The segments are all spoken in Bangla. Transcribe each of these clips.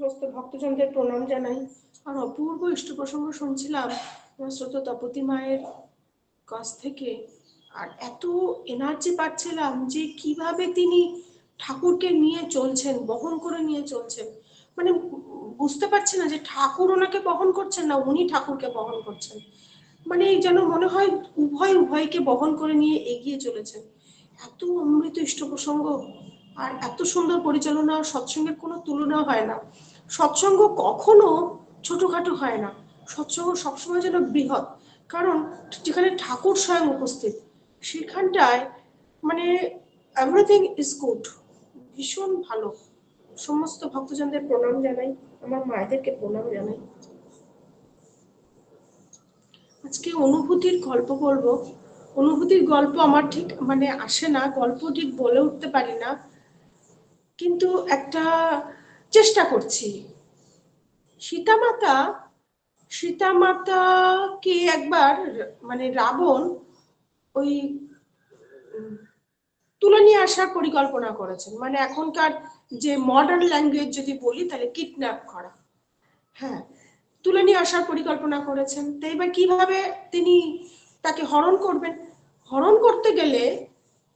সমস্ত ভক্তজনদের প্রণাম জানাই। আর অপূর্ব ইষ্ট প্রসঙ্গ শুনছিলাম শ্রোত তপতী মায়ের কাছ থেকে, আর এত এনার্জি পাচ্ছিলাম যে কিভাবে তিনি ঠাকুরকে নিয়ে চলছেন, বহন করে নিয়ে চলছেন। মানে বুঝতে পারছি না যে ঠাকুর ওনাকে বহন করছেন না উনি ঠাকুরকে বহন করছেন। মানে যেন মনে হয় উভয়কে বহন করে নিয়ে এগিয়ে চলেছেন। এত অমৃত ইষ্ট প্রসঙ্গ আর এত সুন্দর পরিচালনা, সৎসঙ্গের কোনো তুলনা হয় না। সৎসঙ্গ কখনো ছোটখাটো হয় না, সৎসঙ্গ সবসময় যেন বৃহৎ। কারণ যেখানে ঠাকুর স্বয়ং উপস্থিত সেখানটায় মানে এভরিথিং ইজ গুড, ভীষণ ভালো। সমস্ত ভক্তজনদের প্রণাম জানাই, আমার মায়েদেরকে প্রণাম জানাই। আজকে অনুভূতির গল্প বলবো। অনুভূতির গল্প আমার ঠিক মানে আসে না, গল্প ঠিক বলে উঠতে পারি না, কিন্তু একটা চেষ্টা করছি। সীতামাতাকে একবার মানে রাবণ ওই তুলে নিয়ে আসার পরিকল্পনা করেছেন। মানে এখনকার যে মডার্ন ল্যাঙ্গুয়েজ যদি বলি তাহলে কিডন্যাপ করা, হ্যাঁ, তুলে নিয়ে আসার পরিকল্পনা করেছেন। তো এবার কিভাবে তিনি তাকে হরণ করবেন? হরণ করতে গেলে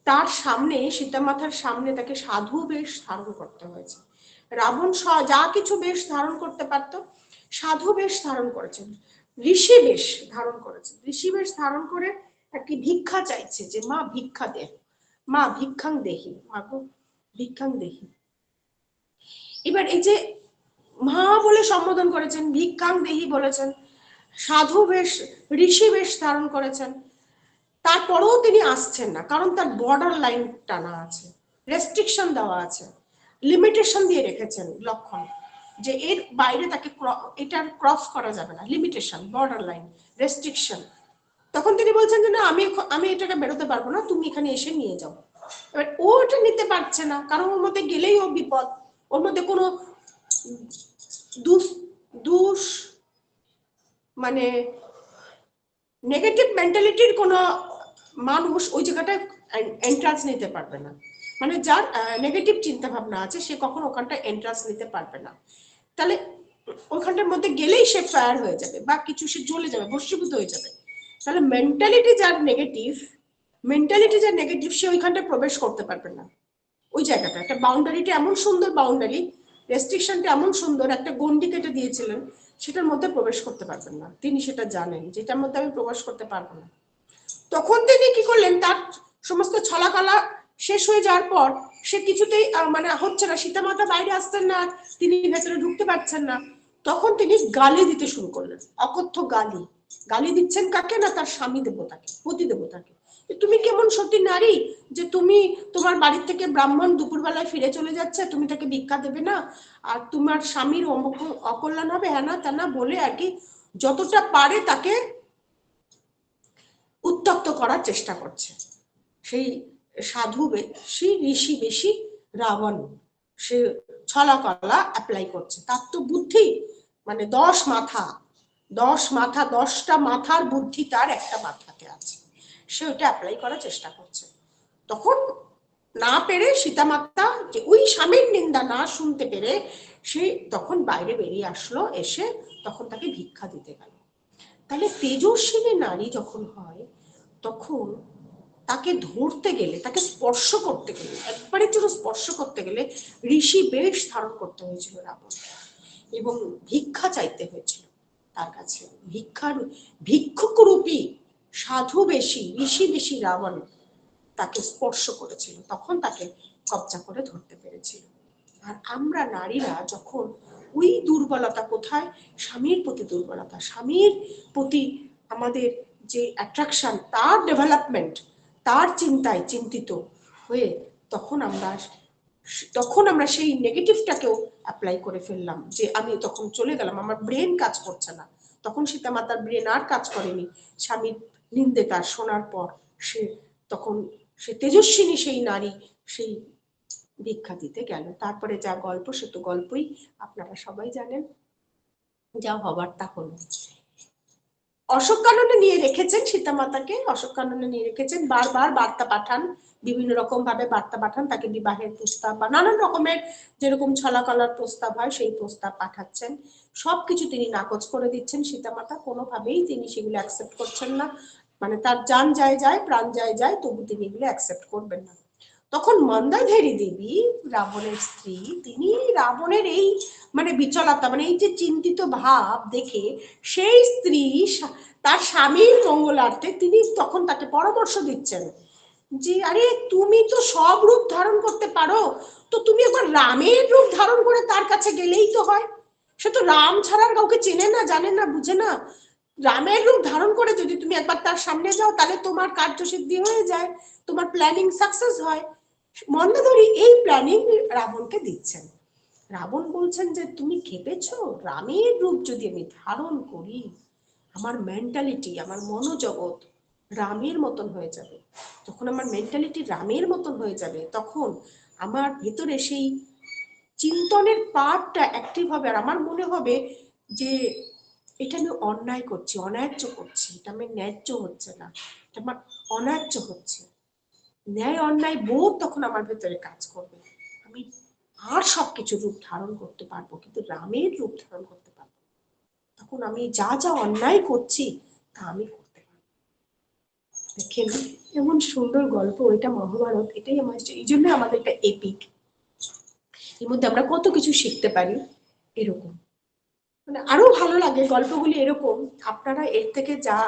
তার সামনে, সীতামাতার সামনে তাকে সাধু বেশ ধারণ করতে হয়েছে। রাবণ যা কিছু বেশ ধারণ করতে পারত, সাধু বেশ ধারণ করেছেন, ঋষি বেশ ধারণ করেছেন। ঋষি বেশ ধারণ করে একটি ভিক্ষা চাইছে যে মা ভিক্ষা দে, মা ভিক্ষাং দেহি, মা গো ভিক্ষাং দেহি। এবার এই যে মা বলে সম্বোধন করেছেন, ভিক্ষাং দেহি বলেছেন, সাধু বেশ, ঋষি বেশ ধারণ করেছেন, তারপরেও তিনি আসছেন না। কারণ তার বর্ডার লাইন টানা আছে, রেস্ট্রিকশন দেওয়া আছে, লিমিটেশন দিয়ে রেখেছেন লক্ষণ, যে এর বাইরে তাকে এটার ক্রস করা যাবে না। Limitation, border line, restriction. তখন তিনি বলছেন যে না, আমি এটাকে বেরোতে পারবো না, তুমি এখানে এসে নিয়ে যাও। এবার ও এটা নিতে পারছে না, কারণ ওর মধ্যে গেলেই ও বিপদ। ওর মধ্যে কোনো দুষ মানে নেগেটিভ মেন্টালিটির কোনো মানুষ ওই জায়গাটায় এন্ট্রান্স নিতে পারবে না। মানে যার নেগেটিভ চিন্তা ভাবনা আছে সে কখনো ওখানটা এন্ট্রান্স নিতে পারবে না। তাহলে ওখানটার মধ্যে গেলেই সে ফায়ার হয়ে যাবে বা কিছু, সে জ্বলে যাবে, ভস্মীভূত হয়ে যাবে। তাহলে মেন্টালিটি যার নেগেটিভ সে ওইখানটায় প্রবেশ করতে পারবে না। ওই জায়গাটা একটা বাউন্ডারিটা এমন সুন্দর বাউন্ডারি, রেস্ট্রিকশনটা এমন সুন্দর, একটা গন্ডি কেটে দিয়েছিলেন, সেটার মধ্যে প্রবেশ করতে পারবেন না। তিনি সেটা জানেন, যেটার মধ্যে আমি প্রবেশ করতে পারবো না। তখন তিনি কি করলেন, তার সমস্ত ছলাকলা শেষ হয়ে যাওয়ার পর সে কিছুতেই মানে হচ্ছে না, সীতামাতা বাইরে আসতেন না, তিনি ভেতরে ঢুকতে পারছেন না। তখন তিনি গালি দিতে শুরু করলেন, অকথ্য গালি। গালি দিচ্ছেন কাকে? না তার স্বামী দেবতাকে, পতি দেবতাকে। তুমি কেমন সতী নারী যে তুমি, তোমার বাড়ির থেকে ব্রাহ্মণ দুপুরবেলায় ফিরে চলে যাচ্ছে, তুমি তাকে ভিক্ষা দেবে না, আর তোমার স্বামীর অকল্যাণ হবে, হ্যাঁ না তা না বলে আর কি যতটা পারে তাকে উত্তপ্ত করার চেষ্টা করছে। সেই সাধু বেশি, ঋষি বেশি রাবণ সে ছলাকলা অ্যাপ্লাই করছে। তার তো বুদ্ধি মানে 10 মাথা, 10টা মাথার বুদ্ধি তার একটা মাথাতে আছে, সে ওটা অ্যাপ্লাই করার চেষ্টা করছে। তখন না পেরে সীতামাতা, যে ওই স্বামীর নিন্দা না শুনতে পেরে, সে তখন বাইরে বেরিয়ে আসলো, এসে তখন তাকে ভিক্ষা দিতে গেল। তাহলে তেজস্বিনী নারী যখন হয়, তখন তাকে ধরতে গেলে, তাকে স্পর্শ করতে গেলে, একবারের জন্য স্পর্শ করতে গেলে ঋষি বেশ ধারণ করতে হয়েছিল রাবণ, এবং ভিক্ষা চাইতে হয়েছিল তার কাছে। ভিক্ষুক রূপী সাধু বেশি, ঋষি বেশি রাবণ তাকে স্পর্শ করেছিল, তখন তাকে কবজা করে ধরতে পেরেছিল। আর আমরা নারীরা যখন ওই দুর্বলতা, কোথায়? স্বামীর প্রতি দুর্বলতা, স্বামীর প্রতি আমাদের যে অ্যাট্রাকশন, তার ডেভেলপমেন্ট, তার চিন্তায় চিন্তিত হয়ে তখন আমরা সেই নেগেটিভটাকেও অ্যাপ্লাই করে ফেললাম, যে আমি তখন চলে গেলাম, আমার ব্রেন কাজ করছে না। তখন সীতামাতার ব্রেন আর কাজ করেনি। স্বামীর নিন্দে তার শোনার পর সে তখন, সে তেজস্বিনী সেই নারী, সেই ভিক্ষা দিতে গেল। তারপরে যা গল্প, সে তো গল্পই, আপনারা সবাই জানেন, যা হবার তা হলো। অশোক কাননে নিয়ে রেখেছেন সীতামাতাকে, অশোক কাননে নিয়ে রেখেছেন, বারবার বার্তা পাঠান বিভিন্ন রকম ভাবে বার্তা পাঠান, তাকে বিবাহের প্রস্তাব বা নানান রকমের যেরকম ছলাকলার প্রস্তাব হয় সেই প্রস্তাব পাঠাচ্ছেন। সবকিছু তিনি নাকচ করে দিচ্ছেন। সীতামাতা কোনোভাবেই তিনি সেগুলো অ্যাকসেপ্ট করছেন না, মানে তার জান যায় যায় প্রাণ যায় যায়, তবু তিনি এগুলো অ্যাকসেপ্ট করবেন না। তখন মন্দাধারী দেবী, রাবণের স্ত্রী, তিনি রাবণের এই মানে বিচলতা, মানে এই যে চিন্তিত ভাব দেখে সেই স্ত্রী তার স্বামীর মঙ্গলার্থে তিনি তখন তাকে পরামর্শ দিচ্ছেন যে আরে তুমি তো সব রূপ ধারণ করতে পারো, তো তুমি একবার রামের রূপ ধারণ করে তার কাছে গেলেই তো হয়। সে তো রাম ছাড়ার কাউকে চেনে না, জানে না, বুঝে না। রামের রূপ ধারণ করে যদি তুমি একবার তার সামনে যাও তাহলে তোমার কার্যসিদ্ধি হয়ে যায়, তোমার প্ল্যানিং সাকসেস হয়। মন্দাধরী এই প্ল্যানিং রাবণকে দিচ্ছেন। রাবণ বলছেন যে তুমি খেপেছো, রামের রূপ যদি আমি ধারণ করি আমার মেন্টালিটি, আমার মনোজগৎ রামের মতন হয়ে যাবে। যখন আমার মেন্টালিটি রামের মতন হয়ে যাবে তখন আমার ভেতরে সেই চিন্তনের পার্টটা অ্যাক্টিভ হবে, আর আমার মনে হবে যে এটা আমি অন্যায় করছি, অন্যায্য করছি, এটা আমি ন্যায্য হচ্ছে না, এটা আমার অন্যায্য হচ্ছে। ন্যায় অন্যায় বোধ তখন আমার ভেতরে কাজ করবে। আমি আর সবকিছু রূপ ধারণ করতে পারবো কিন্তু রামের রূপ ধারণ করতে পারবো। তখন আমি যা যা অন্যায় করছি তা আমি করতে পারবো। দেখেন এমন সুন্দর গল্প, এটা মহাভারত, এটাই আমার, এই জন্য আমাদের একটা এপিক, এর মধ্যে আমরা কত কিছু শিখতে পারি। এরকম মানে আরো ভালো লাগে গল্পগুলি এরকম। আপনারা এর থেকে যা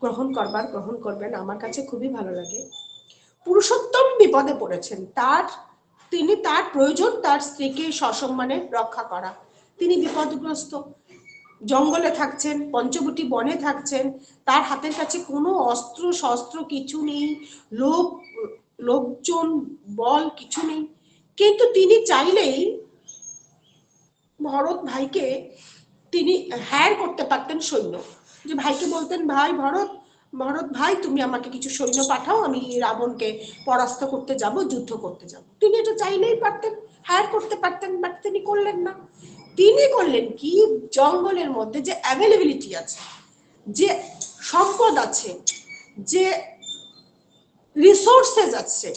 গ্রহণ করবার গ্রহণ করবেন, আমার কাছে খুবই ভালো লাগে। পুরুষোত্তম বিপদে পড়েছেন, তিনি তার প্রয়োজন তার স্ত্রীকে সসম্মানে রক্ষা করা। তিনি বিপদগ্রস্ত, জঙ্গলে থাকছেন, পঞ্চবটী বনে থাকছেন, তার হাতের কাছে কোনো অস্ত্র শস্ত্র কিছু নেই, লোকজন বল কিছু নেই, কিন্তু তিনি চাইলেই ভরত ভাইকে তিনি হায়ার করতে পারতেন সৈন্য, যে ভাইকে বলতেন ভাই ভরত, ভরত ভাই তুমি আমাকে কিছু সৈন্য পাঠাও, আমি রাবণকে পরাস্ত করতে যাব, যুদ্ধ করতে যাব। তিনি এটা চাইলেই পারতেন, হায়ার করতে পারতেন, বাট তিনি করলেন না। তিনি করলেন কি, জঙ্গলের মধ্যে যে অ্যাভেলেবিলিটি আছে, যে সম্পদ আছে, যে রিসোর্সেস আছে,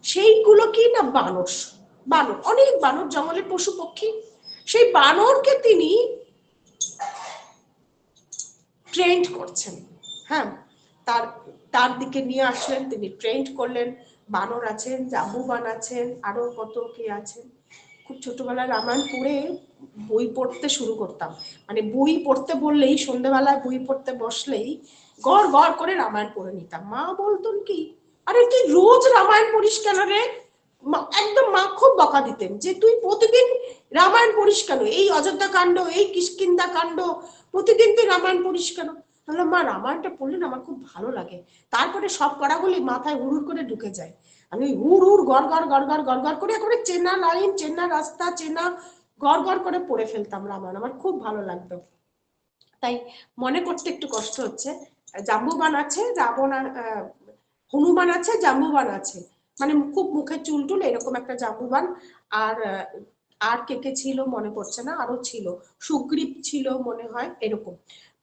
সেইগুলো কি না বানর, বানর অনেক বানর, জঙ্গলের পশু পক্ষী, সেই বানরকে তিনি ট্রেন্ড করছেন। হ্যাঁ, তার দিকে নিয়ে আসলেন, তিনি ট্রেন্ড করলেন। বানর আছেন, জাম্বুবান আছেন, আরো কত কে আছেন। খুব ছোটবেলায় রামায়ণ পড়ে বই পড়তে শুরু করতাম, মানে বই পড়তে বললেই, সন্ধ্যেবেলায় বই পড়তে বসলেই গড় গড় করে রামায়ণ পড়ে নিতাম। মা বলতেন কি, আরে তুই রোজ রামায়ণ পড়িস কেন রে, একদম মা খুব বকা দিতেন যে তুই প্রতিদিন রামায়ণ পড়িস কেন, এই অযোধ্যা কাণ্ড, এই কিষ্কিন্ধা কাণ্ড, প্রতিদিন তুই রামায়ণ পড়িস কেন। তাহলে মা রামায়ণটা পড়লে না আমার খুব ভালো লাগে, তারপরে সব পড়াগুলি মাথায় হুড় করে ঢুকে যায়, আমি হুড় হুড় গড় গড় গড় গড় গড় গড় করে করে চেনা লাইন, চেনা রাস্তা, চেনা গড় গড় করে পড়ে ফেলতাম রামায়ণ, আমার খুব ভালো লাগতো। তাই মনে করতে একটু কষ্ট হচ্ছে। জাম্বুবান আছে, রাবণ, হনুমান আছে, জাম্বুবান আছে, মানে খুব মুখে চুল টুল এরকম একটা জাম্বুবান। আর আর কে কে ছিল মনে পড়ছে না, আরো ছিল, সুগ্রীব ছিল মনে হয়, এরকম।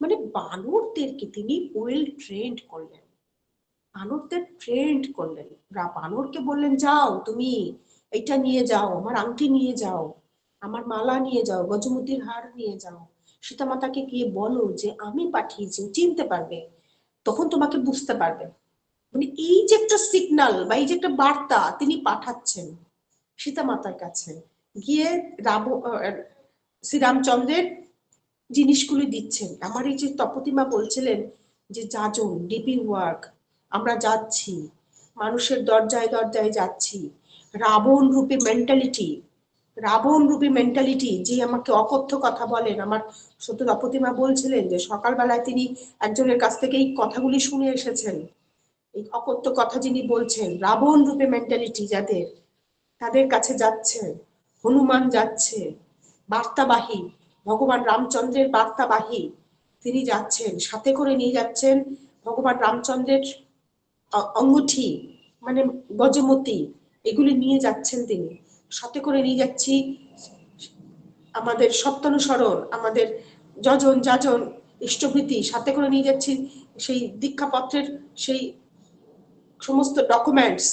মানে বানরদেরকে তিনি ওয়েল ট্রেন্ড করলেন, বানরদের ট্রেন্ড করলেন। বানরকে বললেন যাও তুমি এটা নিয়ে যাও, আমার আংটি নিয়ে যাও, আমার মালা নিয়ে যাও, গজমতির হার নিয়ে যাও, সীতামাতাকে গিয়ে বলো যে আমি পাঠিয়েছি, চিনতে পারবে, তখন তোমাকে বুঝতে পারবে। মানে এই যে একটা সিগন্যাল বা এই যে একটা বার্তা তিনি পাঠাচ্ছেন সীতামাতার কাছে, গিয়ে শ্রীরামচন্দ্রের জিনিসগুলি দিচ্ছেন। আমার এই যে তপতিমা বলছিলেন যে যাজন ডিপি ওয়ার্ক, আমরা যাচ্ছি, মানুষের দরজায় দরজায় যাচ্ছি, রাবণ রূপী মেন্টালিটি, রাবণ রূপী মেন্টালিটি যে আমাকে অকথ্য কথা বলেন। আমার সত্য তপতিমা বলছিলেন যে সকালবেলায় তিনি একজনের কাছ থেকে এই কথাগুলি শুনে এসেছেন, এই অকথ্য কথা যিনি বলছেন, রাবণ রূপে মেন্টালিটি যাদের, তাদের কাছে যাচ্ছে, হনুমান যাচ্ছে, বার্তাবাহী, ভগবান রামচন্দ্রের বার্তাবাহী, তিনি যাচ্ছেন, সাথে করে নিয়ে যাচ্ছেন ভগবান রামচন্দ্রের অঙ্গুঠি, মানে গজমতি, এগুলি নিয়ে যাচ্ছেন তিনি, সাথে করে নিয়ে যাচ্ছি আমাদের সপ্তানুসরণ, আমাদের যজন যাজন ইষ্টভৃতি, সাথে করে নিয়ে যাচ্ছি সেই দীক্ষাপত্রের সেই সমস্ত ডকুমেন্টস,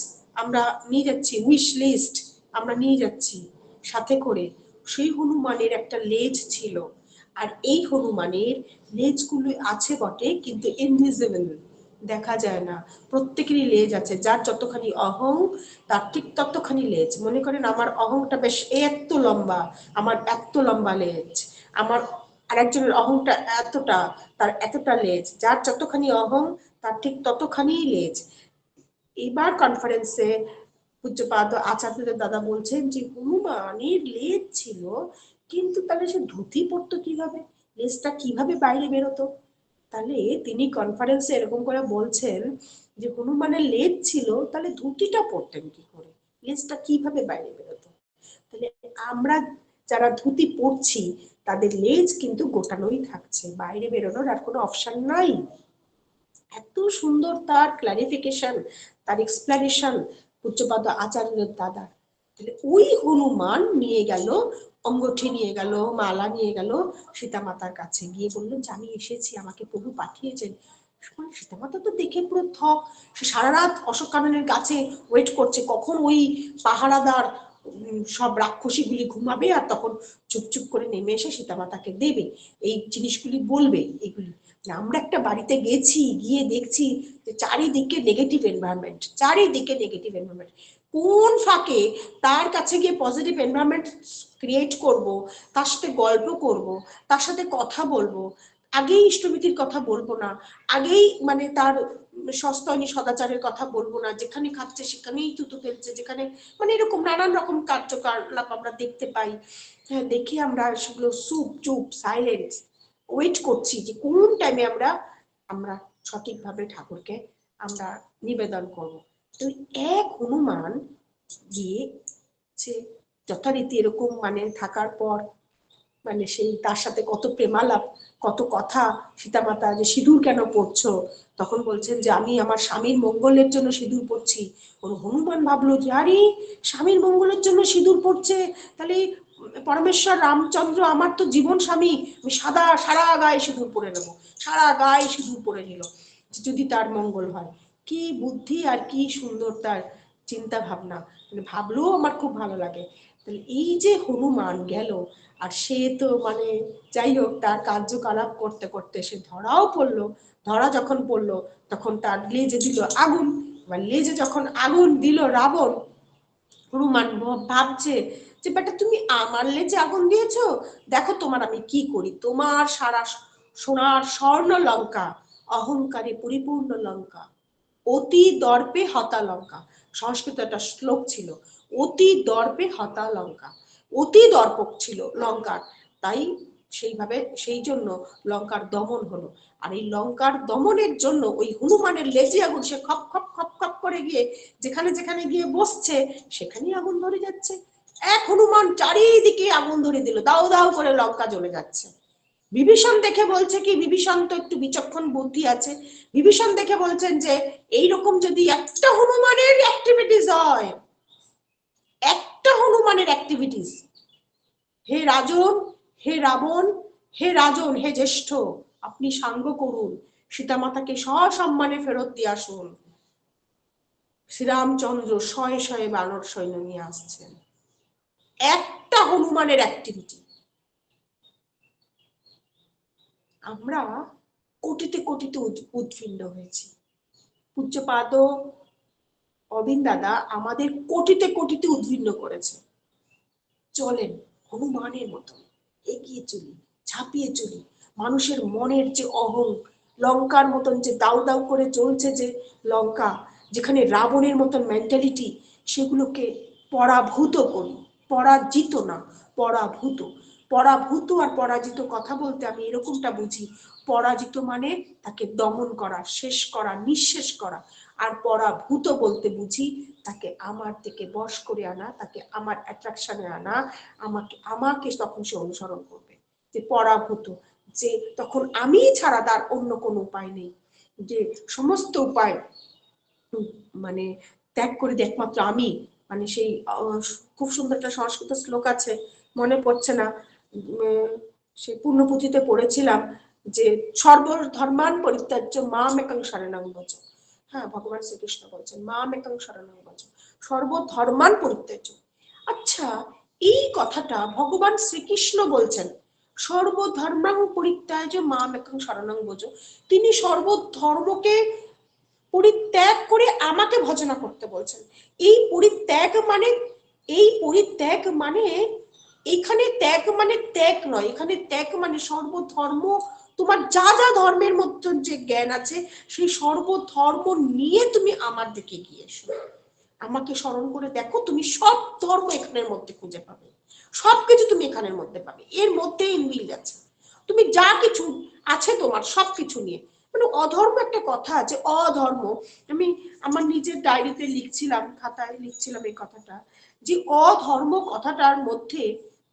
আমরা নিয়ে যাচ্ছি, উইশ লিস্ট আমরা নিয়ে যাচ্ছি সাথে করে। সেই হনুমানের একটা লেজ ছিল, আর এই হনুমানের লেজগুলো আছে বটে কিন্তু ইনভিজিবল, দেখা যায় না। প্রত্যেকেরই লেজ আছে, যার যতখানি অহং তার ঠিক ততখানি লেজ। মনে করেন আমার অহংটা বেশ এত লম্বা, আমার এত লম্বা লেজ, আমার আরেকজনের অহংটা এতটা, তার এতটা লেজ, যার যতখানি অহং তার ঠিক ততখানি লেজ। এবার কনফারেন্সে পূজ্যপাদ আচার্যদের দাদা বলছেন যে হনুমানের লেজ ছিল, কিন্তু তাহলে সে ধুতি পরতো কিভাবে, লেজটা কিভাবে বাইরে বেরোতো? তাহলে তিনি কনফারেন্সে এরকম করে বলছেন যে হনুমানের লেজ ছিল, তাহলে ধুতিটা পরতেন কি করে, লেজটা কিভাবে বাইরে বেরোতো? তাহলে আমরা যারা ধুতি পরছি তাদের লেজ কিন্তু গোটানোই থাকছে, বাইরে বেরোনোর আর কোনো অপশন নাই। এত সুন্দর তার ক্লারিফিকেশন, তার এক্সপ্লেনেশন পূজ্যপাদ আচার্যের দাদা। তাহলে ওই হনুমান নিয়ে গেল, অঙ্গঠি নিয়ে গেল, মালা নিয়ে গেল সীতা মাতার কাছে, গিয়ে বললো যে আমি এসেছি, আমাকে প্রভু পাঠিয়েছেন। সীতা মাতা তো দেখে পুরো থক, সে সারা রাত অশোক কাননের গাছে ওয়েট করছে কখন ওই পাহারাদার সব রাক্ষসীগুলি ঘুমাবে, আর তখন চুপচুপ করে নেমে এসে সীতা মাতাকে দেবে, এই জিনিসগুলি বলবে। এগুলি আমরা একটা বাড়িতে গেছি, গিয়ে দেখছি যে চারিদিকে নেগেটিভ এনভায়রনমেন্ট, চারিদিকে নেগেটিভ এনভায়রনমেন্ট। কোন ফাঁকে তার কাছে গিয়ে পজিটিভ এনভায়রনমেন্ট ক্রিয়েট করব, তার সাথে গল্প করব, তার সাথে কথা বলবো, আগেই ইষ্টভীতির কথা বলবো না, আগেই মানে তার সস্তনী সদাচারের কথা বলবো না, যেখানে খাচ্ছে সেখানেই থুতু ফেলছে, যেখানে মানে এরকম নানান রকম কার্যকলাপ আমরা দেখতে পাই। হ্যাঁ, দেখে আমরা সেগুলো চুপ সাইলেন্স ওয়েট করছি যে কোন টাইমে আমরা আমরা সঠিকভাবে ঠাকুরকে আমরা নিবেদন করব। তো এক হনুমান গিয়ে যথারীতি এরকম মানে থাকার পর মানে সেই তার সাথে কত প্রেমালাপ, কত কথা, সীতামাতা যে সিঁদুর কেন পড়ছো, তখন বলছেন যে আমি আমার স্বামীর মঙ্গলের জন্য সিঁদুর পড়ছি। হনুমান ভাবলো যে আরে স্বামীর মঙ্গলের জন্য সিঁদুর পড়ছে, তাহলে পরমেশ্বর রামচন্দ্র আমার তো জীবন স্বামী, আমি সারা গায়ে সিঁদুর পরে নেবো, সারা গায়ে সিঁদুর পরে নিল যদি তার মঙ্গল হয়। কি বুদ্ধি আর কি সুন্দর তার চিন্তা ভাবনা, মানে ভাবলেও আমার খুব ভালো লাগে। তাহলে এই যে হনুমান গেল, আর সে তো মানে যাই হোক তার কার্যকলাপ করতে করতে সে ধরাও পড়লো। ধরা যখন পড়লো তখন তার লেজে দিল আগুন। এবার লেজে যখন আগুন দিল রাবণ, হনুমান ভাবছে যে বেটা তুমি আমার লেজে আগুন দিয়েছো, দেখো তোমার আমি কি করি, তোমার সারা সোনার স্বর্ণ লঙ্কা, অহংকারে পরিপূর্ণ লঙ্কা, অতি দর্পে হতা লঙ্কা। সংস্কৃত একটা শ্লোক ছিল, অতি দর্পে হতা লঙ্কা, অতি দর্পক ছিল লঙ্কার, তাই সেইভাবে সেই জন্য লঙ্কার দমন হলো। আর এই লঙ্কার দমনের জন্য ওই হনুমানের লেজে আগুন, সে খপ খপ খপ খপ করে গিয়ে যেখানে যেখানে গিয়ে বসছে সেখানেই আগুন ধরে যাচ্ছে। এক হনুমান চারিদিকে আগুন ধরে দিল, দাও দাও করে লঙ্কা জ্বলে যাচ্ছে। বিভীষণ দেখে বলছে কি, বিভীষণ তো একটু বিচক্ষণ বুদ্ধি আছে, বিভীষণ দেখে বলছেন যে এইরকম যদি একটা হনুমানের অ্যাক্টিভিটিস হয়, একটা হনুমানের অ্যাক্টিভিটিস, হে রাজন, হে রাবণ, হে রাজন, হে জ্যেষ্ঠ, আপনি সাঙ্গ করুন, সীতামাতাকে সসম্মানে ফেরত দিয়ে আসুন। শ্রীরামচন্দ্র শয়ে শয়ে বানর সৈন্য নিয়ে আসছেন, একটা হনুমানের অ্যাক্টিভিটি। আমরা কোটিতে কোটিতে উদ্ভিন্ন হয়েছি। পূজ্যপাদ অবিন দাদা আমাদের কোটিতে কোটিতে উদ্ভিন্ন করেছে। চলেন হনুমানের মতো এগিয়ে চলি, ঝাঁপিয়ে চলি। মানুষের মনের যে অহং, লঙ্কার মতন যে দাউ দাউ করে চলছে যে লঙ্কা, যেখানে রাবণের মতন মেন্টালিটি, সেগুলোকে পরাভূত করি, পরাজিত না, পরাভূত। পরাভূত আর পরাজিত কথা বলতে আমি এরকমটা বুঝি, পরাজিত মানে তাকে দমন করা, শেষ করা, নিঃশেষ করা। আর পরাভূত বলতে বুঝি তাকে আমার থেকে বশ করে আনা, তাকে আমার অ্যাট্রাকশনে আনা, আমাকে তখন সে অনুসরণ করবে। যে পরাভূত, যে তখন আমি ছাড়া তার অন্য কোনো উপায় নেই, যে সমস্ত উপায় মানে ত্যাগ করে দিয়ে একমাত্র আমি, মানে সেই খুব সুন্দর একটা সংস্কৃত শ্লোক আছে, মনে পড়ছে না, সেই পূর্ণপুঁথিতে পড়েছিলাম যে সর্বধর্মান পরিত্যাজ্য মাম একাং শরণং ব্রজ। হ্যাঁ, ভগবান শ্রীকৃষ্ণ বলছেন মাম একাং শরণং ব্রজ, সর্বধর্মান পরিত্যাজ্য। আচ্ছা, এই কথাটা ভগবান শ্রীকৃষ্ণ বলছেন, সর্বধর্মাং পরিত্যাজ্য মাম একং শরণং ব্রজ। তিনি সর্বধর্মকে পরিত্যাগ করে আমাকে ভজনা করতে বলছেন। এই পরিত্যাগ মানে, এই পরিত্যাগ মানে, এখানে ত্যাগ মানে ত্যাগ নয়, এখানে ত্যাগ মানে সর্বধর্ম, তোমার যা যা ধর্মের মধ্যে যে জ্ঞান আছে সেই সর্বধর্ম নিয়ে তুমি আমার দিকে গিয়ে এসো, আমাকে স্মরণ করে দেখো, তুমি সব ধর্ম এখানের মধ্যে খুঁজে পাবে, সবকিছু তুমি এখানের মধ্যে পাবে, এর মধ্যে মিল আছে, তুমি যা কিছু আছে তোমার সবকিছু নিয়ে। মানে অধর্ম একটা কথা আছে, অধর্ম, আমি আমার নিজের ডায়েরিতে লিখছিলাম, খাতায় লিখছিলাম এই কথাটা, যে অধর্ম কথাটার মধ্যে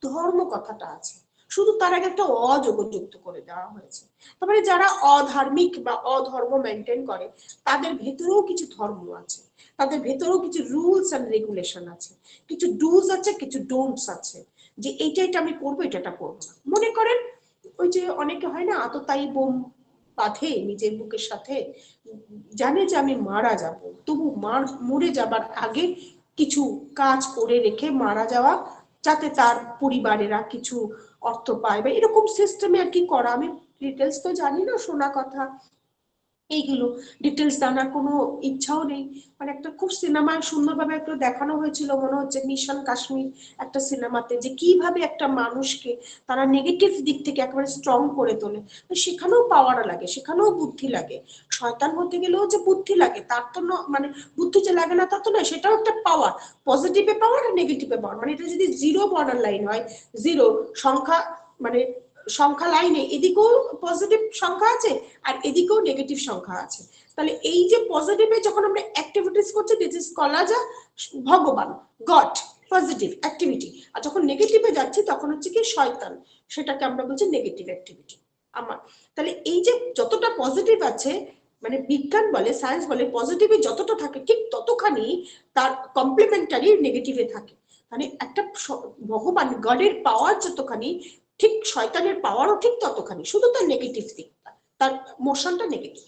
ধর্ম কথাটা আছে, শুধু তার আগে একটা অযোগযুক্ত করে দেওয়া হয়েছে। তারপরে যারা অধার্মিক বা অধর্ম মেনটেন করে তাদের ভেতরেও কিছু ধর্ম আছে, তাদের ভেতরেও কিছু রুলস এন্ড রেগুলেশন আছে, কিছু ডুজ আছে, কিছু ডোন্টস আছে, যে এইটা এটা আমি করবো, এটা করবো না। মনে করেন ওই যে অনেকে হয় না, আততায়ী বোম বাঁধে নিজের বুকের সাথে, জানে যে আমি মারা যাব, তবু মরে যাবার আগে কিছু কাজ করে রেখে মারা যাওয়া, যাতে তার পরিবারেরা কিছু অর্থ পায়, বা এরকম সিস্টেমে আর কি করা। আমি ডিটেলস তো জানি না, শোনা কথা, এইগুলো ডিটেলস জানার কোনো ইচ্ছাও নেই। মানে একটা খুব সিনেমায় সুন্দরভাবে একটু দেখানো হয়েছিল, মনে হচ্ছে মিশন কাশ্মীর একটা সিনেমাতে, যে কিভাবে একটা মানুষকে তারা নেগেটিভ দিক থেকে একেবারে স্ট্রং করে তোলে। সেখানেও পাওয়ার লাগে, সেখানেও বুদ্ধি লাগে, শয়তান হতে গেলেও যে বুদ্ধি লাগে তার তো মানে বুদ্ধি যে লাগে না তা তো নয়, সেটাও একটা পাওয়ার, পজিটিভে পাওয়ার আর নেগেটিভে পাওয়ার। মানে এটা যদি জিরো বর্ডার লাইন হয়, জিরো সংখ্যা, মানে সংখ্যা লাইনে এদিকেও পজিটিভ সংখ্যা আছে আর এদিকেও নেগেটিভ সংখ্যা আছে, তাহলে এই যে পজিটিভে যখন আমরা অ্যাক্টিভিটিস করছি, দিস ইজ কলা যা ভগবান, গড, পজিটিভ অ্যাক্টিভিটি। আর যখন নেগেটিভে যাচ্ছি তখন হচ্ছে কি শয়তান, সেটাকে আমরা বলছি নেগেটিভ অ্যাক্টিভিটি। আমার তাহলে এই যে যতটা পজিটিভ আছে, মানে বিজ্ঞান বলে, সায়েন্স বলে, পজিটিভে যতটা থাকে ঠিক ততখানি তার কমপ্লিমেন্টারি নেগেটিভে থাকে। মানে একটা ভগবান গডের পাওয়ার যতখানি, ঠিক শয়তানের পাওয়ারও ঠিক ততখানি, শুধু তার নেগেটিভ দিকটা, তার মোশনটা নেগেটিভ।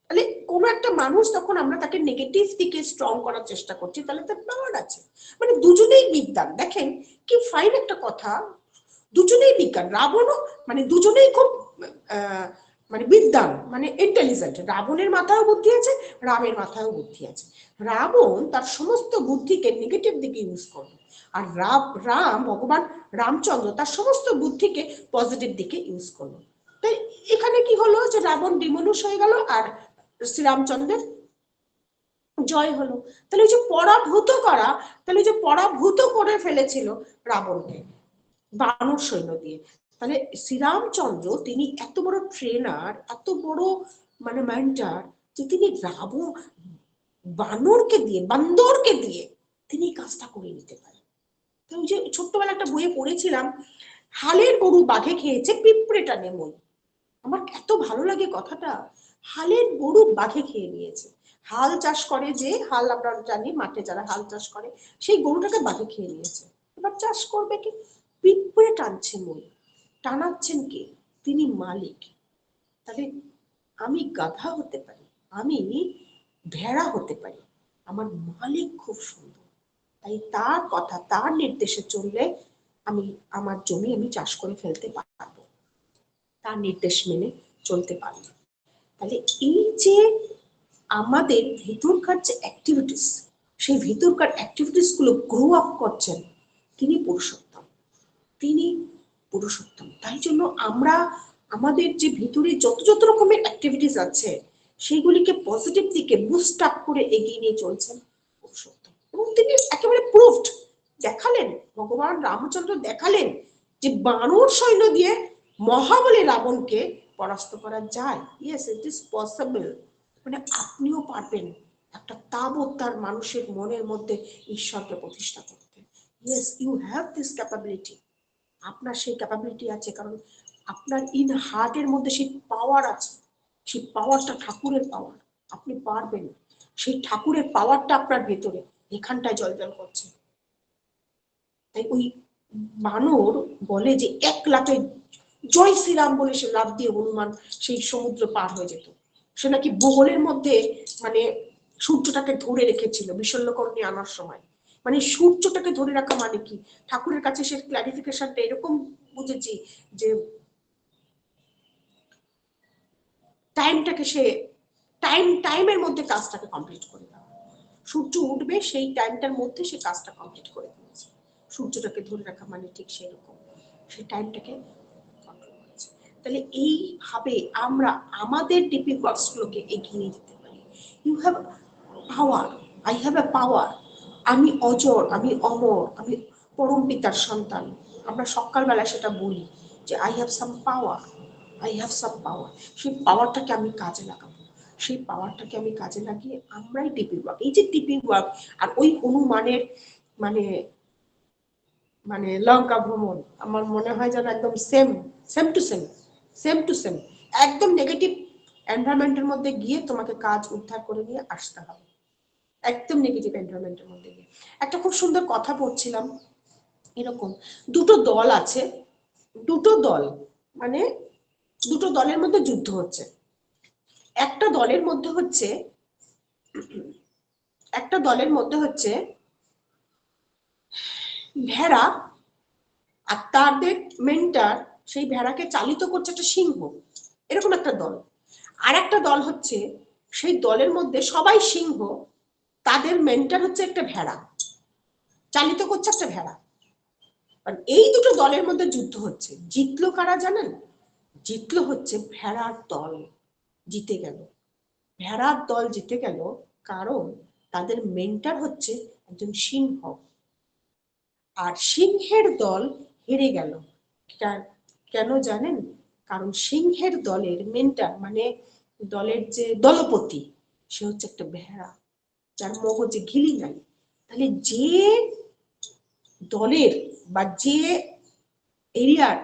তাহলে কোন একটা মানুষ তখন আমরা তাকে নেগেটিভ দিকে স্ট্রং করার চেষ্টা করছি, তাহলে তার পাওয়ার আছে। মানে দুজনেই বিজ্ঞান, দেখেন কি ফাইন একটা কথা, দুজনেই বিজ্ঞান, রাবণও মানে দুজনেই খুব মানে বিদ্যান, মানে ইন্টেলিজেন্ট। রাবণের মাথায়ও বুদ্ধি আছে, রামের মাথায়ও বুদ্ধি আছে। রাবণ তার সমস্ত বুদ্ধিকে নেগেটিভ দিকে ইউজ করবে, আর রাম ভগবান রামচন্দ্র তার সমস্ত বুদ্ধিকে পজিটিভ দিকে ইউজ করলো। তাই এখানে কি হলো, যে রাবণ ডিমনুষ হয়ে গেল আর শ্রীরামচন্দ্রের জয় হলো। তাহলে ওই যে পরাভূত করা, তাহলে যে পরাভূত করে ফেলেছিল রাবণকে বানর সৈন্য দিয়ে, তাহলে শ্রীরামচন্দ্র তিনি এত বড় ট্রেনার, এত বড় মানে মেন্টর, যে তিনি বানরকে দিয়ে, বান্দরকে দিয়ে তিনি কাজটা করে নিতে পারেন। ওই যে ছোট্টবেলা একটা বইয়ে পড়েছিলাম, হালের গরু বাঘে খেয়েছে, পিঁপড়ে টানে মই। আমার এত ভালো লাগে কথাটা, হালের গরু বাঘে খেয়ে নিয়েছে। হাল চাষ করে, যে হাল আমরা জানি মাঠে যারা হাল চাষ করে, সেই গরুটাকে বাঘে খেয়ে নিয়েছে। এবার চাষ করবে কি, পিঁপড়ে টানছে মই, টানাচ্ছেন কে, তিনি মালিক। তাহলে আমি গাধা হতে পারি, আমি ভেড়া হতে পারি, আমার মালিক খুব সুন্দর, তাই তার কথা, তার নির্দেশে চললে আমি আমার জমি আমি চাষ করে ফেলতে পারবো, তার নির্দেশ মেনে চলতে পারবো। তাহলে এই যে আমাদের ভেতরকার যে অ্যাক্টিভিটিস, সেই ভেতরকার অ্যাক্টিভিটিস গুলো গ্রো আপ করছেন তিনি পুরুষোত্তম, তিনি পুরুষোত্তম। তাই জন্য আমরা আমাদের যে ভিতরে যত যত রকমের অ্যাক্টিভিটিস আছে সেইগুলিকে পজিটিভ দিকে বুস্ট আপ করে এগিয়ে নিয়ে চলছেন পুরুষোত্তম। এবং তিনি একেবারে প্রুভড, দেখালেন, ভগবান রামচন্দ্র দেখালেন যে বানর সৈন্য দিয়ে মহাবলী রাবণকে পরাস্ত করা যায়। Yes, it is possible. মানে আপনিও পারবেন একটা তাবত্তার মানুষের মনের মধ্যে ঈশ্বরকে প্রতিষ্ঠা করতে। Yes, you have this capability. আপনার সেই ক্যাপাবিলিটি আছে, কারণ আপনার ইন হার্টের মধ্যে সেই পাওয়ার আছে, সেই পাওয়ারটা ঠাকুরের পাওয়ার, আপনি পারবেন। সেই ঠাকুরের পাওয়ারটা আপনার ভেতরে এখানটায় জলজল করছে। তাই ওই বানর বলে যে এক লাফে জয় শ্রীরাম বলে সে লাফ দিয়ে হনুমান সেই সমুদ্র পার হয়ে যেত। সে নাকি বগলের মধ্যে মানে সূর্যটাকে ধরে রেখেছিল বিশল্যকরণী আনার সময়। মানে সূর্যটাকে ধরে রাখা মানে কি, ঠাকুরের কাছে সে ক্লারিফিকেশনটা এরকম বুঝেছি যে টাইমটাকে সে টাইমের মধ্যে কাজটাকে কমপ্লিট করে দেওয়া। সূর্য উঠবে সেই টাইমটার মধ্যে সে কাজটা কমপ্লিট করে দিয়েছে। সূর্যটাকে ধরে রাখা মানে ঠিক সেই রকম, সেই টাইমটাকে কন্ট্রোল করেছে। তাহলে এইভাবে আমরা আমাদের ডিপি ওয়ার্কস গুলোকে এগিয়ে নিয়ে যেতে পারি। You have power, I have a power, আমি অজর, আমি অমর, আমি পরম পিতার সন্তান। আমরা সকালবেলা সেটা বলি যে I have some power, I have some power. সেই পাওয়ারটাকে আমি কাজে লাগাবো, সেই পাওয়ারটাকে আমি কাজে লাগিয়ে আমরাই ডিপি ওয়ার্ক, এই যে ডিপি ওয়ার্ক আর ওই হনুমানের মানে মানে লঙ্কা ভ্রমণ আমার মনে হয় যেন একদম same same to same, same to same. একদম নেগেটিভ এনভায়রনমেন্টের মধ্যে গিয়ে তোমাকে কাজ উদ্ধার করে নিয়ে আসতে হবে, একদম নেগেটিভ এনভায়রনমেন্টের মধ্যে গিয়ে। একটা খুব সুন্দর কথা পড়ছিলাম, এরকম দুটো দল আছে, দুটো দল মানে দুটো দলের মধ্যে যুদ্ধ হচ্ছে। একটা দলের মধ্যে হচ্ছে ভেড়া, আর তাদের মেন্টার সেই ভেড়াকে চালিত করছে একটা সিংহ, এরকম একটা দল। আর একটা দল হচ্ছে সেই দলের মধ্যে সবাই সিংহ, তাদের মেন্টার হচ্ছে একটা ভেড়া, চালিত করছে একটা ভেড়া। এই দুটো দলের মধ্যে যুদ্ধ হচ্ছে। জিতলো কারা জানেন? জিতলো হচ্ছে ভেড়ার দল, জিতে গেল, ভেড়ার দল জিতে গেল, কারণ তাদের মেন্টার হচ্ছে একজন সিংহ। আর সিংহের দল হেরে গেল। কেন জানেন? কারণ সিংহের দলের মেন্টার মানে দলের যে দলপতি সে হচ্ছে একটা ভেড়া, যার মগজে ঘিলি নাই। তাহলে যে দলের বা যে এরিয়ার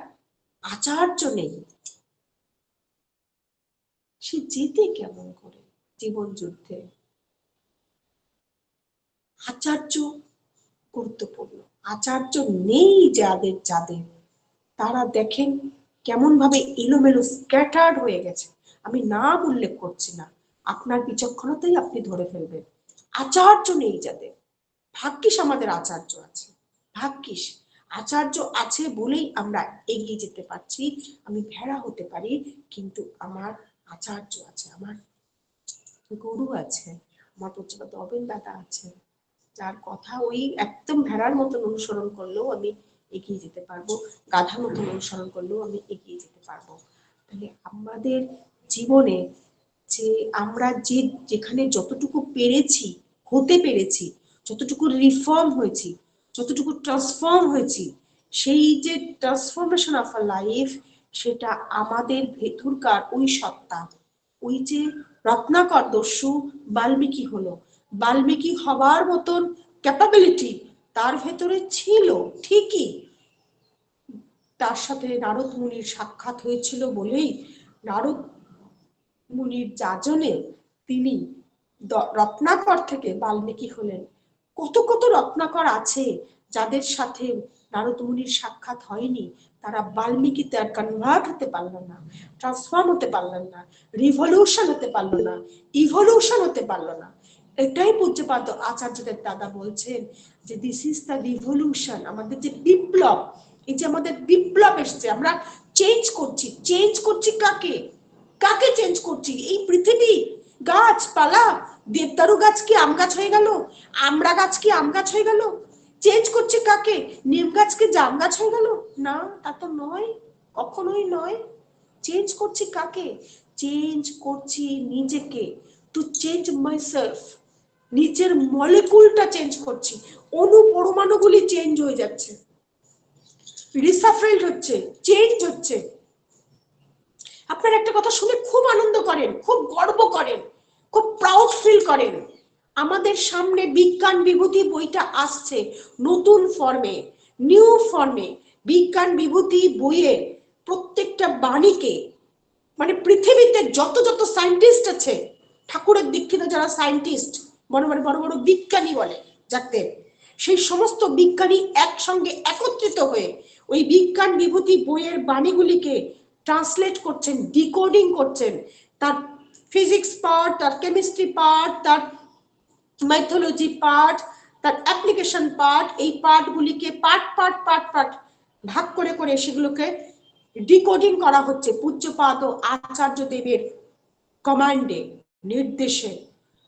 আচার্য নেই সে জিতে কেমন করে জীবন যুদ্ধে? আচার্য গুরুত্বপূর্ণ। আচার্য নেই যাদের তারা দেখেন কেমন ভাবে এলোমেলো স্ক্যাটার্ড হয়ে গেছে। আমি নাম উল্লেখ করছি না, আপনার বিচক্ষণতাই আপনি ধরে ফেলবেন। আচার্য নেই যাদের, ভাগ্যিস আমাদের আচার্য আছে, ভাগ্যিস আচার্য আছে বলেই আমরা এগিয়ে যেতে পারছি। আমি ভেড়া হতে পারি কিন্তু আমার আচার্য আছে, আমার গুরু আছে, আমার পূজ্যপাত অবেন দাদা আছে, যার কথা ওই একদম ভেড়ার মতন অনুসরণ করলেও আমি এগিয়ে যেতে পারবো, গাধার মতন অনুসরণ করলেও আমি এগিয়ে যেতে পারবো। তাহলে আমাদের জীবনে যে আমরা যেখানে যতটুকু পেরেছি, হতে পেরেছি, যতটুকু রিফর্ম হয়েছি, যতটুকু ট্রান্সফর্ম হয়েছি, সেই যে ট্রান্সফরমেশন অফ আ লাইফ, সেটা আমাদের ভেতরকার ওই সত্তা, ওই যে রত্নাকর দস্যু বাল্মীকি হলো, বাল্মীকি হবার মতন ক্যাপাবিলিটি তার ভেতরে ছিল ঠিকই। তার সাথে নারদ মুনির সাক্ষাৎ হয়েছিল বলেই নারদ মুনির যাজনে তিনি রত্নাকর থেকে বাল্মীকি হলেন। কত কত রত্নাকর আছে যাদের সাথে নারদ মুনির সাক্ষাৎ হয়নি, তারা বাল্মীকিতে আর কনভার্ট হতে পারলো না, ট্রান্সফর্ম হতে পারলেন না, রিভলিউশন হতে পারলো না, ইভলিউশন হতে পারলো না। এটাই পূজ্যপাদ আচার্যদের দাদা বলছেন যে দিস ইজ দ্য রিভলিউশন, আমাদের যে বিপ্লব, এই যে আমাদের বিপ্লব এসছে, আমরা চেঞ্জ করছি। চেঞ্জ করছি কাকে? কাকে চেঞ্জ করছি? এই পৃথিবী, গাছপালা, দেবদারু গাছ কি আম গাছ হয়ে গেল? আমড়া গাছ কি আম গাছ হয়ে গেল? চেঞ্জ করছি কাকে? নিম গাছ কি জাম গাছ হয়ে গেল? না, তা তো নয়, কখনোই নয়। চেঞ্জ করছি কাকে? চেঞ্জ করছি নিজেকে, টু চেঞ্জ মাইসেলফ। নিজের মলিকুলটা চেঞ্জ করছি, অণু পরমাণুগুলি চেঞ্জ হয়ে যাচ্ছে, রিসাফেল্ড হচ্ছে, চেঞ্জ হচ্ছে। আপনারা একটা কথা শুনে খুব আনন্দ করেন, খুব গর্ব করেন, খুব প্রাউড ফিল করেন। আমাদের সামনে বিজ্ঞান বিভূতি বইটা আসছে নতুন ফর্মে, নিউ ফর্মে। বিজ্ঞান বিভূতি বইয়ের প্রত্যেকটা বাণীকে মানে পৃথিবীতে যত যত সায়েন্টিস্ট আছে, ঠাকুরের দীক্ষিত যারা সায়েন্টিস্ট, বড় বড় বড় বড় বিজ্ঞানী বলে যাতে, সেই সমস্ত বিজ্ঞানী একসঙ্গে একত্রিত হয়ে ওই বিজ্ঞান বিভূতি বইয়ের বাণীগুলিকে ট্রান্সলেট করছেন, ডিকোডিং করছেন, তার ফিজিক্স পার্ট, তার কেমিস্ট্রি পার্ট, তার মাইথোলজি পার্ট, তার অ্যাপ্লিকেশন পার্ট, এই পার্টগুলিকে পার্ট পার্ট পার্ট পার্ট ভাগ করে করে সেগুলোকে ডিকোডিং করা হচ্ছে পূজ্যপাদ আচার্য দেবের কমান্ডে, নির্দেশে,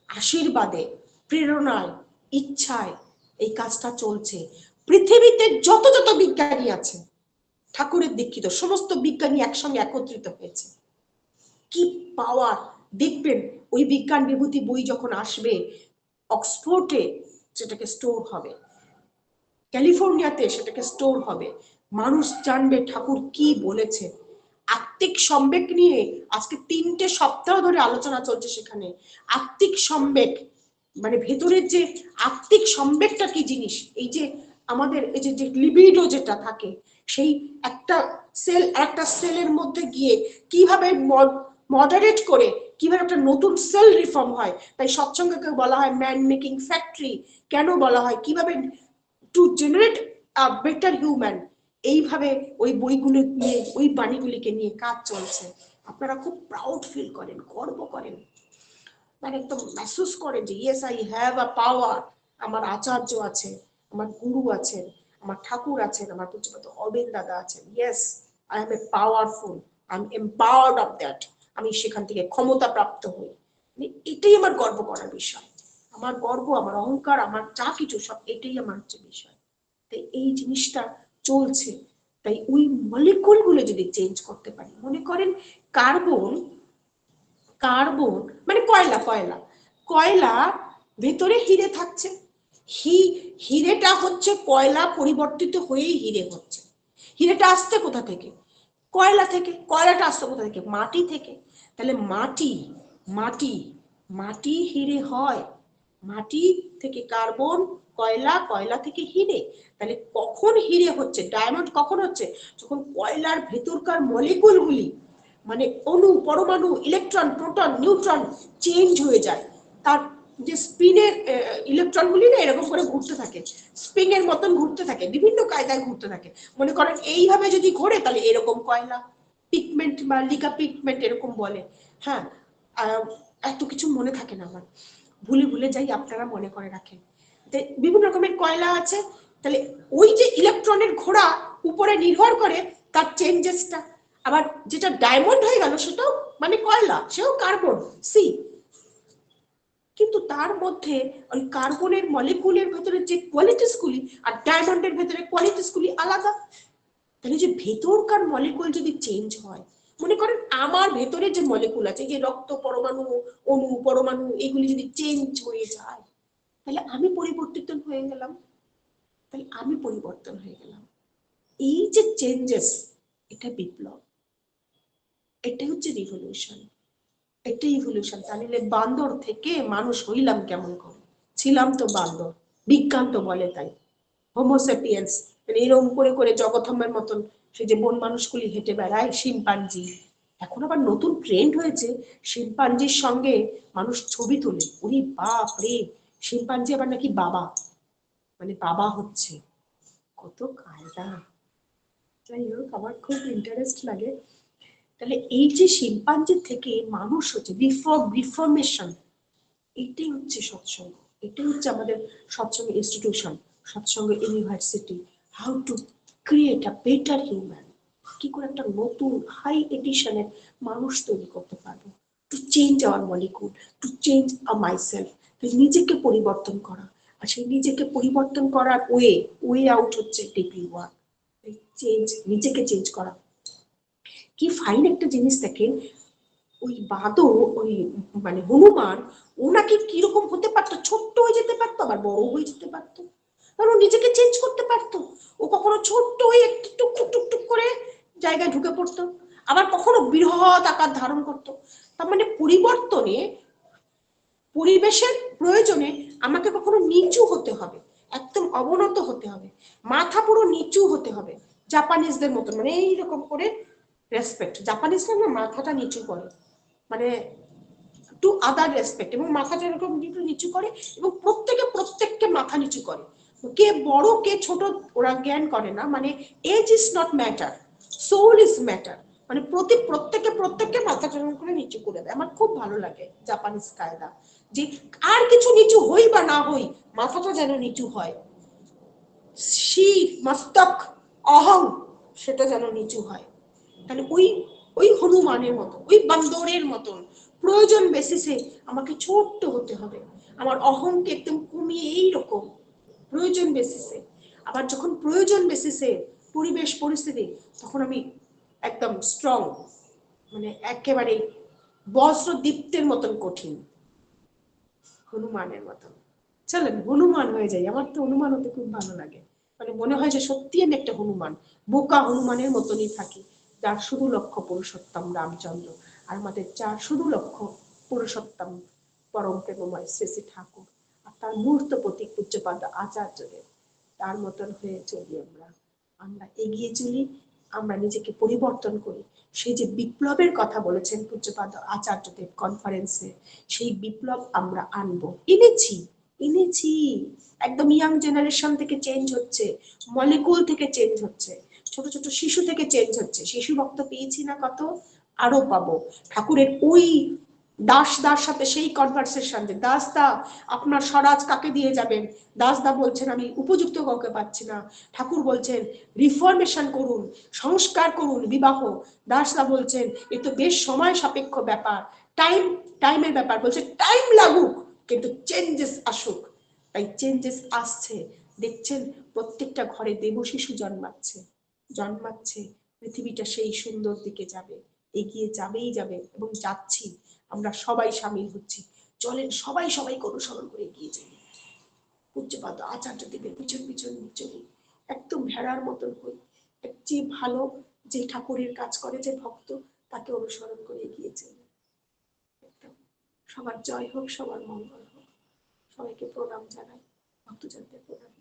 আশীর্বাদে, প্রেরণায়, ইচ্ছায় এই কাজটা চলছে। পৃথিবীতে যত যত বিজ্ঞানী আছে ঠাকুরের দীক্ষিত সমস্ত বিজ্ঞানী একসঙ্গে একত্রিত হয়েছে। কি পাওয়ার দেখবেন, ওই বিজ্ঞান বিভূতি বই যখন আসবে অক্সফোর্ডে সেটাকে স্টোর হবে, ক্যালিফোর্নিয়াতে সেটাকে স্টোর হবে, মানুষ জানবে ঠাকুর কি বলেছে। আত্মিক সম্বেগ নিয়ে আজকে 3টে সপ্তাহ ধরে আলোচনা চলছে সেখানে। আত্মিক সম্বেগ মানে ভেতরের যে আত্মিক সম্বেগটা কি জিনিস, এই যে আমাদের এই যে লিবিডো যেটা থাকে, সেই একটা সেল একটা সেলের মধ্যে গিয়ে কিভাবে মডারেট করে কিভাবে একটা নতুন সেল রিফর্ম হয়। তাই সৎসঙ্গকে বলা হয় ম্যান মেকিং ফ্যাক্টরি। কেন বলা হয়, কিভাবে to generate a better human. এইভাবে ওই বইগুলো নিয়ে ওই বাণীগুলিকে নিয়ে কাজ চলছে। আপনারা খুব প্রাউড ফিল করেন, গর্ব করেন, মানে একদম মেহসুস করেন যে ইয়েস আই হ্যাভ আ পাওয়ার। আমার আচার্য আছে, আমার গুরু আছেন, আমার ঠাকুর আছেন, আমার পূজ্যপাদ অবিন দাদা আছেন। Yes I M a powerful, I am empowered of that. আমি সেখান থেকে ক্ষমতা প্রাপ্ত হই। এটাই আমার গর্ব করার বিষয়। আমার গর্ব, আমার অহংকার, আমার যা কিছু সব এটাই আমার হচ্ছে বিষয়। তাই এই জিনিসটা চলছে। তাই ওই মলিকুল গুলো যদি চেঞ্জ করতে পারি, মনে করেন কার্বন, কার্বন মানে কয়লা, কয়লা কয়লা ভেতরে হিরে থাকছে, হিরেটা হচ্ছে কয়লা পরিবর্তিত হয়েই হিরে হচ্ছে। হিরেটা আসছে কোথা থেকে? কয়লা থেকে। কয়লাটা আসছে কোথা থেকে? মাটি থেকে। তাহলে মাটি মাটি মাটি হিরে হয়, মাটি থেকে কার্বন, কয়লা, কয়লা থেকে হিরে। তাহলে কখন হিরে হচ্ছে, ডায়মন্ড কখন হচ্ছে? যখন কয়লার ভেতরকার মলিকুলগুলি মানে অণু, পরমাণু, ইলেকট্রন, প্রোটন, নিউট্রন চেঞ্জ হয়ে যায়। তার যে স্পিনের ইলেকট্রনগুলি না এরকম করে ঘুরতে থাকে, স্প্রিং এর মতন ঘুরতে থাকে, বিভিন্ন কায়দায় ঘুরতে থাকে। মনে করেন এইভাবে যদি ঘোরে তাহলে এরকম কয়লা, পিগমেন্ট বা লিকা পিগমেন্ট এরকম বলে। হ্যাঁ, এত কিছু মনে থাকে না আমার, ভুলে ভুলে যাই, আপনারা মনে করে রাখেন। বিভিন্ন রকমের কয়লা আছে। তাহলে ওই যে ইলেকট্রনের ঘোরা উপরে নির্ভর করে তার চেঞ্জেসটা। আবার যেটা ডায়মন্ড হয়ে গেল সেটাও মানে কয়লা, সেও কার্বন সি, কিন্তু তার মধ্যে ওই কার্বনের মলিকুলের ভেতরে যে কোয়ালিটিস গুলি আর ডায়মন্ডের ভেতরে কোয়ালিটিস গুলি আলাদা। তাহলে যে ভেতরকার মলিকুল যদি চেঞ্জ হয়, মনে করেন আমার ভেতরে যে মলিকুল আছে, যে রক্ত, পরমাণু, অণু, পরমাণু, এগুলি যদি চেঞ্জ হয়ে যায় তাহলে আমি পরিবর্তিত হয়ে গেলাম, তাহলে আমি পরিবর্তন হয়ে গেলাম। এই যে চেঞ্জেস, এটা বিপ্লব, এটাই হচ্ছে রিভলিউশন, এটাই ইভলিউশন। তাহলে বান্দর থেকে মানুষ হইলাম কেমন করে? ছিলাম তো বান্দর, বিজ্ঞান তো বলে তাই। হোমোসেপিয়েন্স মানে এরকম করে করে জগথমের মতন সে যে বন মানুষগুলি হেঁটে বেড়ায়, শিম্পাঞ্জি। এখন আবার নতুন ট্রেন্ড হয়েছে, শিম্পাঞ্জির সঙ্গে মানুষ ছবি তোলে। ওরে বাপ রে, শিম্পাঞ্জি আবার নাকি বাবা, মানে বাবা হচ্ছে, কত কায়দা। যাই হোক, আমার খুব ইন্টারেস্ট লাগে। তাহলে এই যে শিম্পাঞ্জির থেকে মানুষ হচ্ছে, রিফর্মেশন, এটাই হচ্ছে সৎসঙ্গ, এটাই হচ্ছে আমাদের সৎসঙ্গ institution, Satsang university. How to create a better human, কি করে একটা নতুন হাই এডিশনের মানুষ তৈরি করতে পারবো। To change our molecule, to change a myself, নিজেকে পরিবর্তন করা। আর সেই নিজেকে পরিবর্তন করার ওয়ে আউট হচ্ছে ডিপি ওয়ার্ক, চেঞ্জ, নিজেকে চেঞ্জ করা। কি ফাইন একটা জিনিস দেখেন, ওই বাদর, ওই মানে হনুমান, ও নাকি কিরকম হতে পারতো, ছোট্ট হয়ে যেতে পারতো, আবার বড় হয়ে যেতে পারতো, কারণ ও নিজেকে চেঞ্জ করতে পারতো। ও কখনো ছোট্ট হয়ে একটু টুক টুক টুক করে জায়গায় ঢুকে পড়তো, আবার কখনো বৃহৎ আকার ধারণ করতো। তার মানে পরিবর্তনে, পরিবেশের প্রয়োজনে আমাকে কখনো নিচু হতে হবে, একদম অবনত হতে হবে, মাথা পুরো নিচু হতে হবে, জাপানিজদের মতন, মানে এইরকম করে রেসপেক্ট। জাপানিজরা না মাথাটা নিচু করে, মানে টু আদার রেসপেক্ট, এবং মাথাটা এরকম নিচু করে, এবং প্রত্যেককে মাথা নিচু করে। কে বড় কে ছোট ওরা জ্ঞান করে না, মানে age is not matter, soul is matter. মানে প্রত্যেককে মাথা টান করে নিচু করে দেয়। আমার খুব ভালো লাগে জাপানিজ কায়দা, যে আর কিছু নিচু হই বা না হই, মাথাটা যেন নিচু হয়, শির মস্তক অহং সেটা যেন নিচু হয়। তাহলে ওই হনুমানের মতো, ওই বান্দরের মতন প্রয়োজন বেসিসে আমাকে ছোট্ট হতে হবে, আমার অহংকে একদম কমিয়ে এইরকম প্রয়োজন বেসিসে। আবার যখন প্রয়োজন বেসিসে পরিবেশ পরিস্থিতি, তখন আমি একদম স্ট্রং, মানে একেবারে বজ্র দীপ্তের মতন কঠিন, হনুমানের মতন। চলেন হনুমান হয়ে যাই, আমার তো হনুমান হতে খুব ভালো লাগে। মানে মনে হয় যে সত্যি আমি একটা হনুমান, বোকা হনুমানের মতনই থাকি, যার শুধু লক্ষ্য পুরুষোত্তম রামচন্দ্র, আর আমাদের যার শুধু লক্ষ্য পুরুষোত্তম পরম প্রেমময় শ্রী শ্রী ঠাকুর আর তার মূর্ত প্রতীক পূজ্যপাদ আচার্যদের, তার মতন হয়ে চলি আমরা। আমরা এগিয়ে চলি, আমরা নিজেকে পরিবর্তন করি। সেই যে বিপ্লবের কথা বলেছেন পূজ্যপাদ আচার্যদেব কনফারেন্সে, সেই বিপ্লব আমরা আনবো, এনেছি। একদম ইয়াং জেনারেশন থেকে চেঞ্জ হচ্ছে, মলিকুল থেকে চেঞ্জ হচ্ছে, ছোট ছোট শিশু থেকে চেঞ্জ হচ্ছে। শিশু ভক্ত পেয়েছি না কত, আরো পাবো। ঠাকুরের ওই দাসদার সাথে সেই কনভারসেশন, যে দাসদা আপনার স্বরাজ কাকে দিয়ে যাবেন, দাসদা বলছেন আমি উপযুক্ত কাউকে পাচ্ছি না, ঠাকুর বলছেন রিফরমেশন করুন, সংস্কার করুন বিবাহ, দাসদা বলছেন এ তো বেশ সময় সাপেক্ষ ব্যাপার, টাইমের ব্যাপার, বলছে টাইম লাগুক কিন্তু চেঞ্জেস আসুক। তাই চেঞ্জেস আসছে, দেখছেন প্রত্যেকটা ঘরে দেব শিশু জন্মাচ্ছে, পৃথিবীটা সেই সুন্দর দিকে যাবে, এগিয়ে যাবে এবং যাচ্ছি, আমরা সবাই সামিল হচ্ছি। চলেন সবাই সবাইকে অনুসরণ করে এগিয়ে যাই, পূজ্যপাদ আচার্য দেবের পিছন পিছন চলি, একদম ভেড়ার মতন হই, যে ভালো, যে ঠাকুরের কাজ করে, যে ভক্ত, তাকে অনুসরণ করে এগিয়ে চলি। সবার জয় হোক, সবার মঙ্গল হোক। সবাইকে প্রণাম জানাই, ভক্তজনদের প্রণাম।